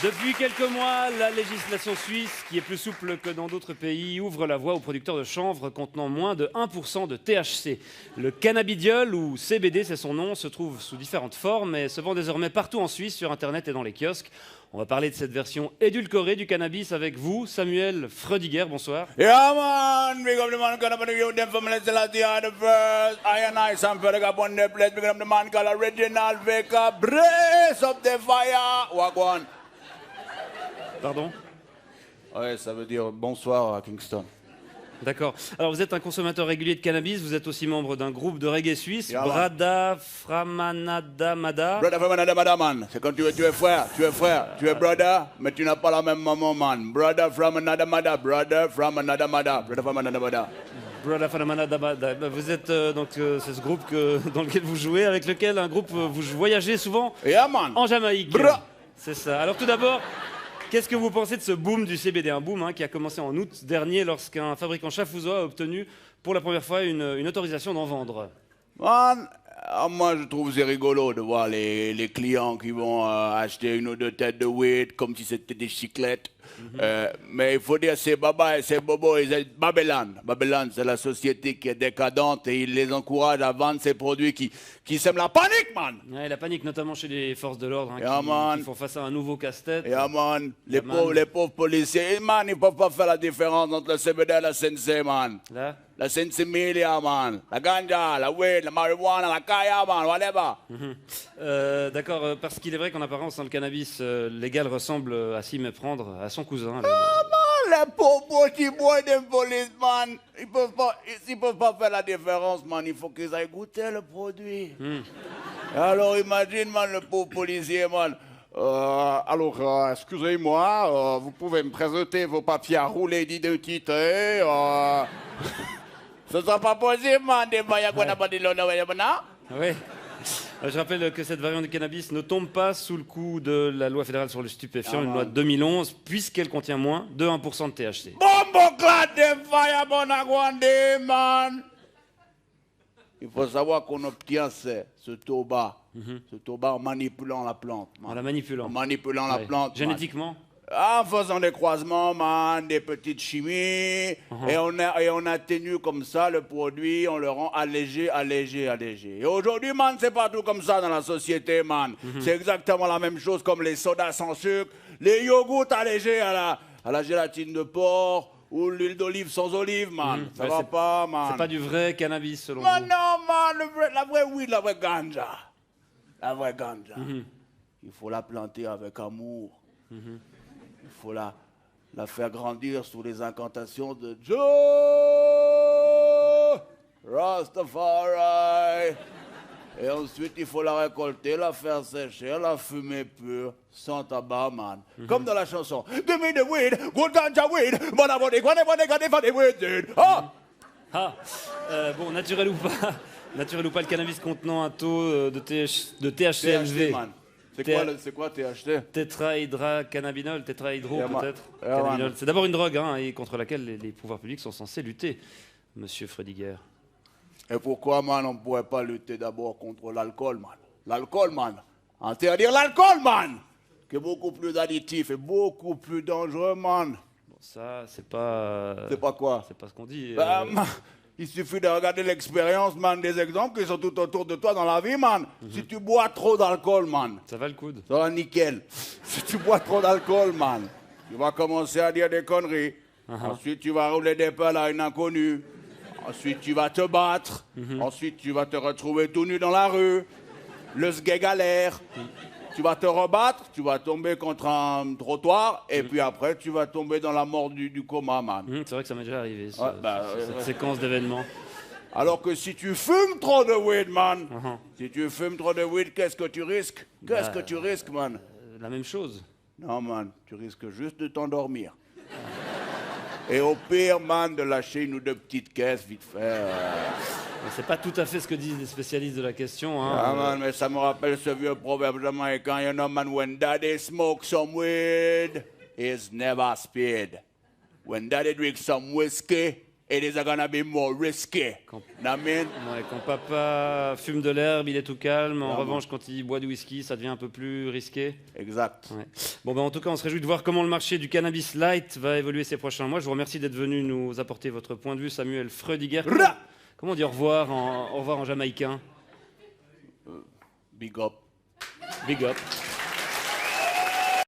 Depuis quelques mois, la législation suisse, qui est plus souple que dans d'autres pays, ouvre la voie aux producteurs de chanvre contenant moins de 1% de THC. Le cannabidiol, ou CBD c'est son nom, se trouve sous différentes formes et se vend désormais partout en Suisse, sur Internet et dans les kiosques. On va parler de cette version édulcorée du cannabis avec vous, Samuel Freudiger, bonsoir. Yeah, man. Big up the man, gonna put the youth them from Celestia are the first. I and I, Sam Felix, up on the place. Big up the man called Original Baker. Brace up the fire. Wagwan. Pardon? Ouais, ça veut dire bonsoir à Kingston. D'accord. Alors vous êtes un consommateur régulier de cannabis, vous êtes aussi membre d'un groupe de reggae suisse, Yeah, Brada Framanada Mada. Brother from another mother, man. C'est quand tu es frère, tu es brother, mais tu n'as pas la même maman, man. Brother from another mother, brother from another mother, brother from another mother. Brada Framanada Mada. Vous êtes c'est ce groupe dans lequel vous jouez, avec lequel vous voyagez souvent Yeah, man. en Jamaïque. Bra. C'est ça. Alors tout d'abord, qu'est-ce que vous pensez de ce boom du CBD? Un boom qui a commencé en août dernier lorsqu'un fabricant chafouzois a obtenu pour la première fois une autorisation d'en vendre. Man, moi je trouve c'est rigolo de voir les clients qui vont acheter une ou deux têtes de weed comme si c'était des chiclettes. Mais il faut dire c'est Baba et c'est Bobo et Babylone. Babylone c'est la société qui est décadente et il les encourage à vendre ces produits qui sèment la panique, man. Ouais, la panique notamment chez les forces de l'ordre qui font face à un nouveau casse-tête. Yeah, man. Les pauvres policiers, man, ils peuvent pas faire la différence entre le CBD et la CNC, man. Là. La sensimilla, man. La ganja, la weed, la marijuana, la kaya, man, whatever. D'accord, parce qu'il est vrai qu'en apparence, le cannabis légal ressemble à s'y méprendre à son cousin. Man, les pauvres petits boys de police, man. Ils peuvent pas faire la différence, man. Il faut qu'ils aillent goûter le produit. Alors imagine, man, le pauvre policier, man. Excusez-moi, vous pouvez me présenter vos papiers à rouler d'identité. Ce sera pas possible, man. Oui. Je rappelle que cette variante du cannabis ne tombe pas sous le coup de la loi fédérale sur le stupéfiant, une loi de 2011, puisqu'elle contient moins de 1% de THC. Bombo clad de fire, bonagwande, man. Il faut savoir qu'on obtient ce tabac en manipulant la plante. Man. En la manipulant. En manipulant la plante. Génétiquement. En faisant des croisements, man, des petites chimies, et on atténue comme ça le produit, on le rend allégé. Et aujourd'hui, man, c'est pas tout comme ça dans la société, man. C'est exactement la même chose comme les sodas sans sucre, les yogourts allégés à la gélatine de porc, ou l'huile d'olive sans olive, man. Ça va pas, man. C'est pas du vrai cannabis, selon Man, vous. non, man, la vraie weed, la vraie ganja. La vraie ganja. Il faut la planter avec amour. Il faut la faire grandir sous les incantations de Joe Rastafari. Et ensuite, il faut la récolter, la faire sécher, la fumer pure, sans tabac, man. Comme dans la chanson. Give me the weed, good ganja weed, but I want it, when they weed, dude. Bon, naturel ou pas, le cannabis contenant un taux de THC élevé. THC, man. C'est quoi THC? Tétrahydrocannabinol, tétrahydro Yeah, peut-être. yeah, Cannabinol. C'est d'abord une drogue et contre laquelle les pouvoirs publics sont censés lutter, monsieur Freudiger. Et pourquoi, man, on ne pourrait pas lutter d'abord contre l'alcool, man? L'alcool, man. Interdire l'alcool, man, qui est beaucoup plus additif et beaucoup plus dangereux, man. Bon, ça, c'est pas... C'est pas quoi? C'est pas ce qu'on dit. Man, il suffit de regarder l'expérience, man, des exemples qui sont tout autour de toi dans la vie, man. Si tu bois trop d'alcool, man, Ça va le coude. ça va nickel. Si tu bois trop d'alcool, man, tu vas commencer à dire des conneries. Ensuite, tu vas rouler des pelles à une inconnue. Ensuite, tu vas te battre. Ensuite, tu vas te retrouver tout nu dans la rue. Le sgay galère. Tu vas te rebattre, tu vas tomber contre un trottoir, et puis après, tu vas tomber dans la mort du coma, man. C'est vrai que ça m'est déjà arrivé, cette séquence d'événements. Alors que si tu fumes trop de weed, man, si tu fumes trop de weed, qu'est-ce que tu risques? Qu'est-ce que tu risques, man? La même chose. Non, man, tu risques juste de t'endormir. Et au pire, man, de lâcher une ou deux petites caisses, vite fait. C'est pas tout à fait ce que disent les spécialistes de la question. Ah, man, mais ça me rappelle ce vieux proverbe jamaïcain, you know, man, when daddy smokes some weed, he's never speed. When daddy drinks some whiskey, It is gonna be more risky. Ouais, quand papa fume de l'herbe, il est tout calme. En Vraiment. revanche, quand il boit du whisky, ça devient un peu plus risqué. Exact. Ouais. Bon, ben, en tout cas, on se réjouit de voir comment le marché du cannabis light va évoluer ces prochains mois. Je vous remercie d'être venu nous apporter votre point de vue, Samuel Freudiger. Comment on dit au revoir en jamaïcain? Big up. Big up.